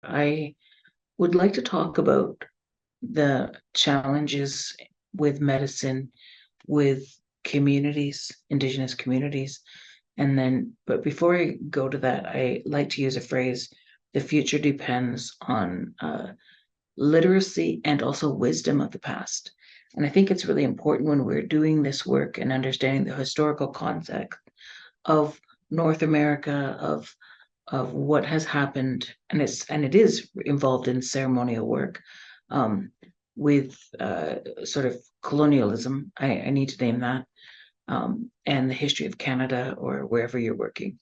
I would like to talk about the challenges with medicine with communities, Indigenous communities. But before I go to that, I like to use a phrase, the future depends on literacy and also wisdom of the past. And I think it's really important when we're doing this work and understanding the historical context of North America, of what has happened, and it is involved in ceremonial work um, with sort of colonialism. I need to name that, and the history of Canada or wherever you're working.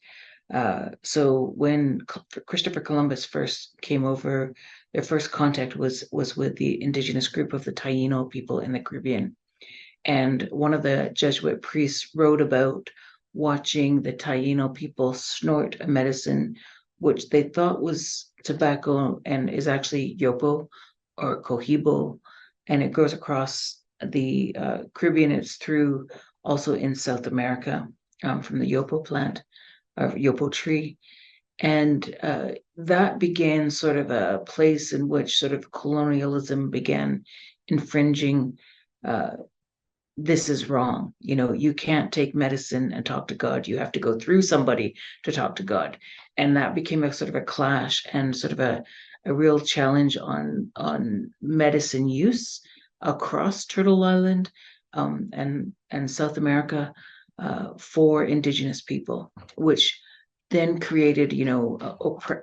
So when Christopher Columbus first came over, their first contact was with the indigenous group of the Taino people in the Caribbean. And one of the Jesuit priests wrote about watching the Taino people snort a medicine which they thought was tobacco and is actually yopo or cohibo, and it goes across the Caribbean. It's through also in South America from the yopo plant or yopo tree. And that began sort of a place in which sort of colonialism began infringing. This is wrong. You can't take medicine and talk to God. You have to go through somebody to talk to God. And that became a sort of a clash and sort of a real challenge on medicine use across Turtle Island and South America for Indigenous people, which then created,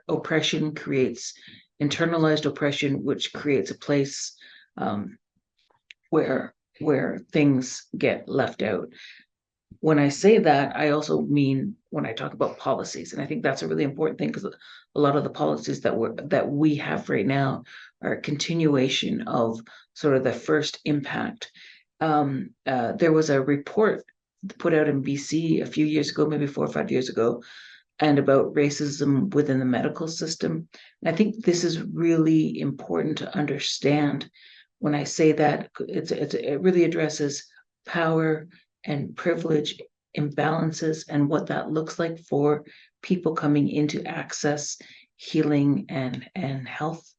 oppression creates internalized oppression, which creates a place where things get left out. When I say that, I also mean when I talk about policies, and I think that's a really important thing because a lot of the policies that we have right now are a continuation of sort of the first impact. There was a report put out in BC a few years ago, maybe 4 or 5 years ago, and about racism within the medical system. And I think this is really important to understand. When I say that, it really addresses power and privilege imbalances and what that looks like for people coming into access, healing, and health.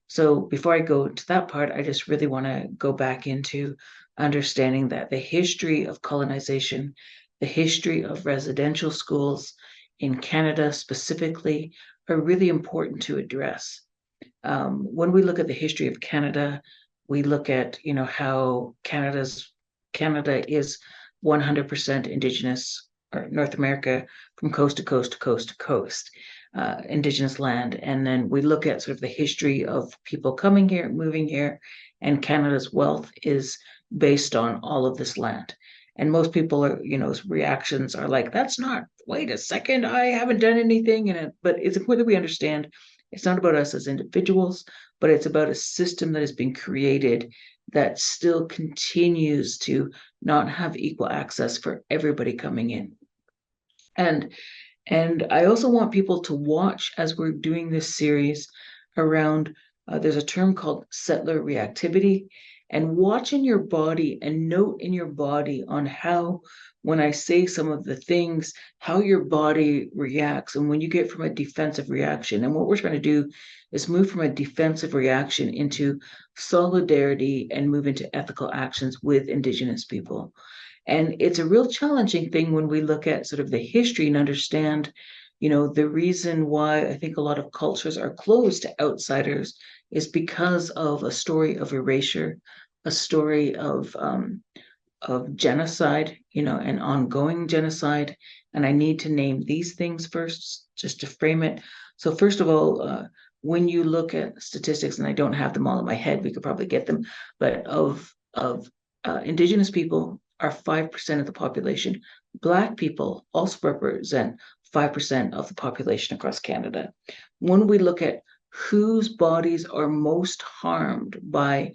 So before I go to that part, I just really want to go back into understanding that the history of colonization, the history of residential schools in Canada specifically, are really important to address. When we look at the history of Canada, we look at how Canada is 100% Indigenous, or North America from coast to coast to coast to coast, Indigenous land, and then we look at sort of the history of people coming here, moving here, and Canada's wealth is based on all of this land. And most people are, reactions are like, "That's not. Wait a second, I haven't done anything." But it's important that we understand it's not about us as individuals, but it's about a system that has been created that still continues to not have equal access for everybody coming in. And and I also want people to watch as we're doing this series around, there's a term called settler reactivity, and watch in your body and note in your body on how, when I say some of the things, how your body reacts. And when you get from a defensive reaction, and what we're trying to do is move from a defensive reaction into solidarity and move into ethical actions with Indigenous people. And it's a real challenging thing when we look at sort of the history and understand, the reason why I think a lot of cultures are closed to outsiders is because of a story of erasure, a story of genocide, and ongoing genocide. And I need to name these things first, just to frame it. So first of all, when you look at statistics, and I don't have them all in my head, we could probably get them, but of Indigenous people are 5% of the population. Black people also represent 5% of the population across Canada. When we look at whose bodies are most harmed by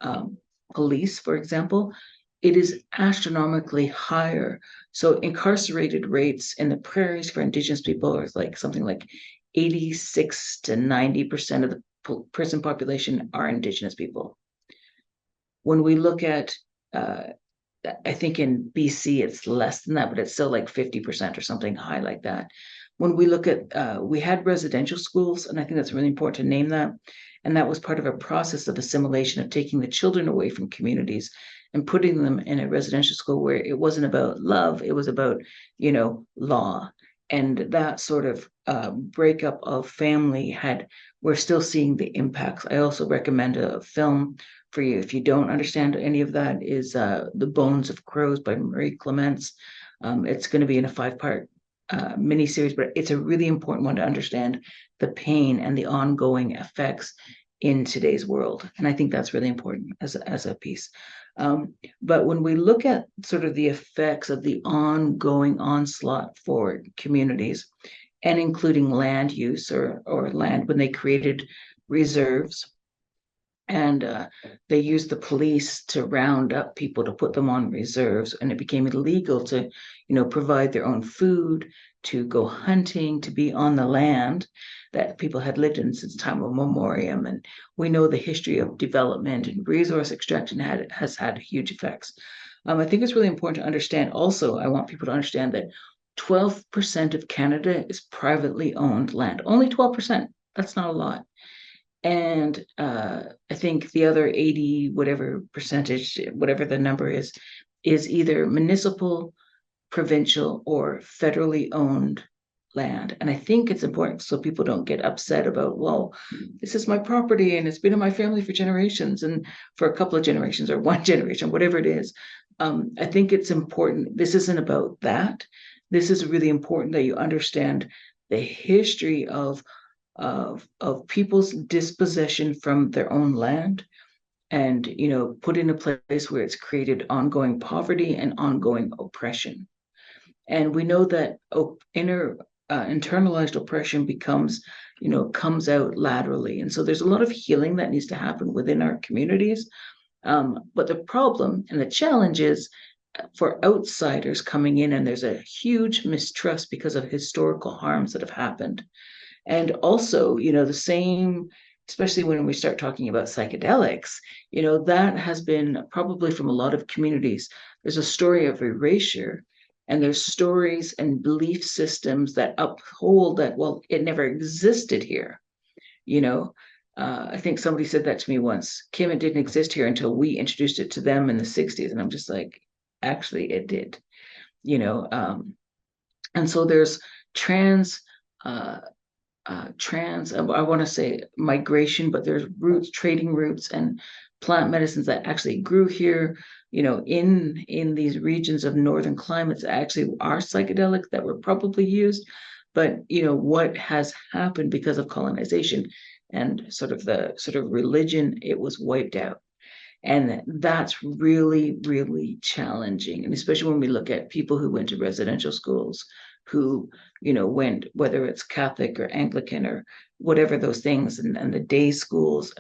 um, police, for example, it is astronomically higher. So incarcerated rates in the prairies for Indigenous people are like something like 86 to 90% of the prison population are Indigenous people. When we look at uh, I think in BC it's less than that, but it's still like 50% or something high like that. when we look at, we had residential schools, and I think that's really important to name that. And that was part of a process of assimilation, of taking the children away from communities and putting them in a residential school where it wasn't about love, it was about, law. And that sort of breakup of family we're still seeing the impacts. I also recommend a film for you if you don't understand any of that, is The Bones of Crows by Marie Clements. It's going to be in a 5-part miniseries, but it's a really important one to understand the pain and the ongoing effects in today's world. And I think that's really important as a piece. But when we look at sort of the effects of the ongoing onslaught for communities, and including land use or land, when they created reserves, and they used the police to round up people to put them on reserves, and it became illegal to provide their own food, to go hunting, to be on the land that people had lived in since time of memoriam. And we know the history of development and resource extraction has had huge effects. I think it's really important to understand also, I want people to understand that 12% of Canada is privately owned land. Only 12%. That's not a lot. And I think the other 80, whatever percentage, whatever the number is either municipal, provincial, or federally owned land. And I think it's important so people don't get upset about, well, this is my property and it's been in my family for generations, and for a couple of generations or one generation, whatever it is. I think it's important. This isn't about that. This is really important that you understand the history of people's dispossession from their own land, and put in a place where it's created ongoing poverty and ongoing oppression. And we know that internalized oppression comes out laterally, and so there's a lot of healing that needs to happen within our communities. But the problem and the challenge is for outsiders coming in, and there's a huge mistrust because of historical harms that have happened. And also, the same, especially when we start talking about psychedelics, that has been probably from a lot of communities. There's a story of erasure, and there's stories and belief systems that uphold that, well, it never existed here. I think somebody said that to me once, Kim, it didn't exist here until we introduced it to them in the 60s. And I'm just like, actually, it did. And so there's trans, I want to say migration, but there's trading roots and plant medicines that actually grew here, in these regions of northern climates that actually are psychedelic that were probably used. But, what has happened because of colonization and sort of religion, it was wiped out. And that's really, really challenging. And especially when we look at people who went to residential schools, who, went, whether it's Catholic or Anglican or whatever those things, and the day schools,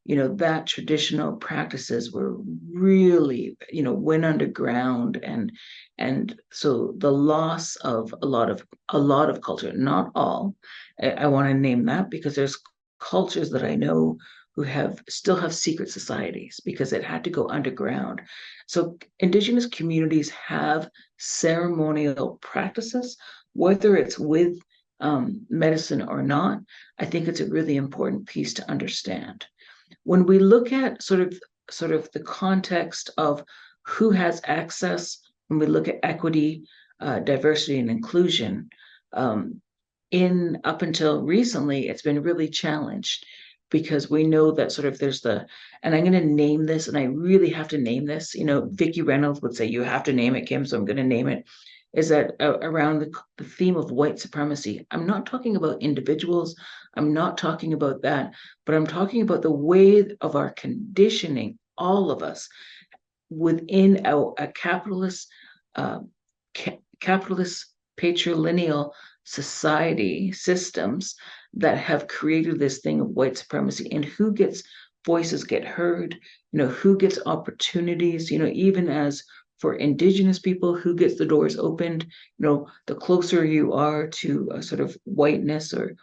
that traditional practices were really, went underground. And so the loss of a lot of culture, not all, I want to name that, because there's cultures that I know who still have secret societies because it had to go underground. So Indigenous communities have ceremonial practices, whether it's with medicine or not. I think it's a really important piece to understand. When we look at sort of the context of who has access, when we look at equity, diversity, and inclusion, in up until recently, it's been really challenged, because we know that sort of there's and I'm going to name this, and I really have to name this, Vicki Reynolds would say, you have to name it, Kim, so I'm going to name it, is that around the theme of white supremacy. I'm not talking about individuals, I'm not talking about that, but I'm talking about the way of our conditioning, all of us, within a capitalist patrilineal society systems that have created this thing of white supremacy, and who gets voices get heard, who gets opportunities, even as for Indigenous people, who gets the doors opened, the closer you are to a sort of whiteness, or,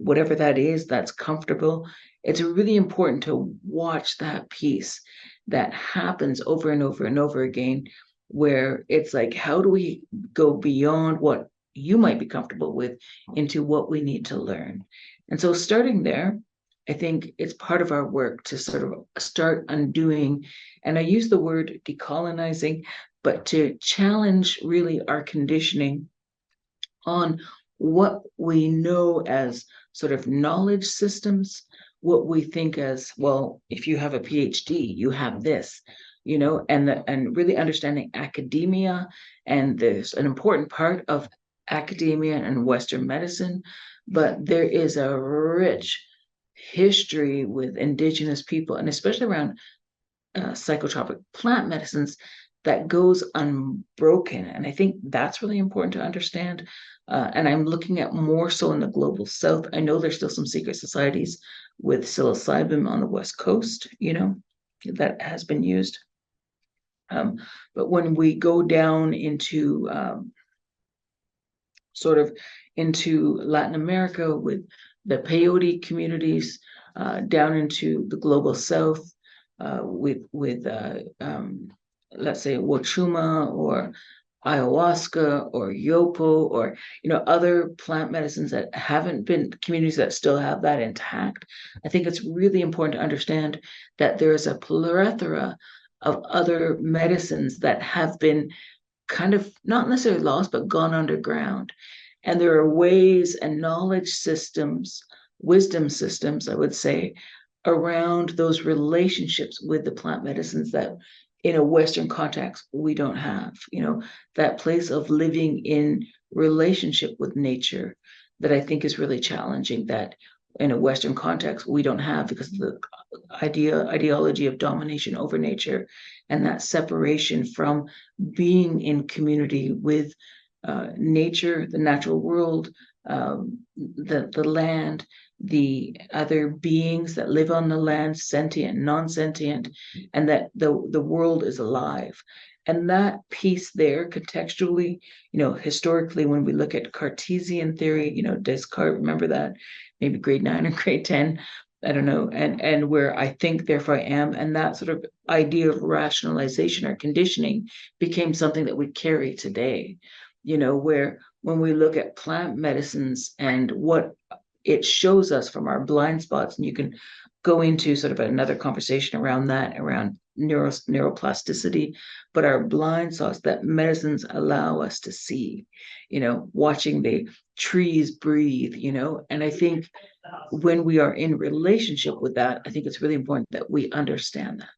whatever that is, that's comfortable. It's really important to watch that piece that happens over and over and over again, where it's like, how do we go beyond what you might be comfortable with into what we need to learn. And so starting there, I think it's part of our work to sort of start undoing, and I use the word decolonizing, but to challenge really our conditioning on what we know as sort of knowledge systems, what we think as, well, if you have a PhD, you have this, and really understanding academia. And there's an important part of academia and Western medicine, but there is a rich history with Indigenous people, and especially around psychotropic plant medicines, that goes unbroken. And I think that's really important to understand. And I'm looking at more so in the global south. I know there's still some secret societies with psilocybin on the West Coast, that has been used. But when we go down into sort of into Latin America with the peyote communities, down into the global south, with let's say Wachuma or ayahuasca or yopo, or other plant medicines that haven't been, communities that still have that intact. I think it's really important to understand that there is a plethora of other medicines that have been kind of not necessarily lost, but gone underground. And there are ways and knowledge systems, wisdom systems, I would say, around those relationships with the plant medicines that in a Western context we don't have, that place of living in relationship with nature, that I think is really challenging, that in a Western context we don't have, because of the ideology of domination over nature, and that separation from being in community with nature, the natural world, the land, the other beings that live on the land, sentient, non-sentient, and that the world is alive. And that piece there, contextually, historically, when we look at Cartesian theory, Descartes, remember that, maybe grade 9 or grade 10, I don't know, and where I think, therefore I am, and that sort of idea of rationalization or conditioning became something that we carry today, where when we look at plant medicines and what it shows us from our blind spots, and you can go into sort of another conversation around that, around neuroplasticity, but our blind spots that medicines allow us to see, watching the trees breathe, and I think when we are in relationship with that, I think it's really important that we understand that.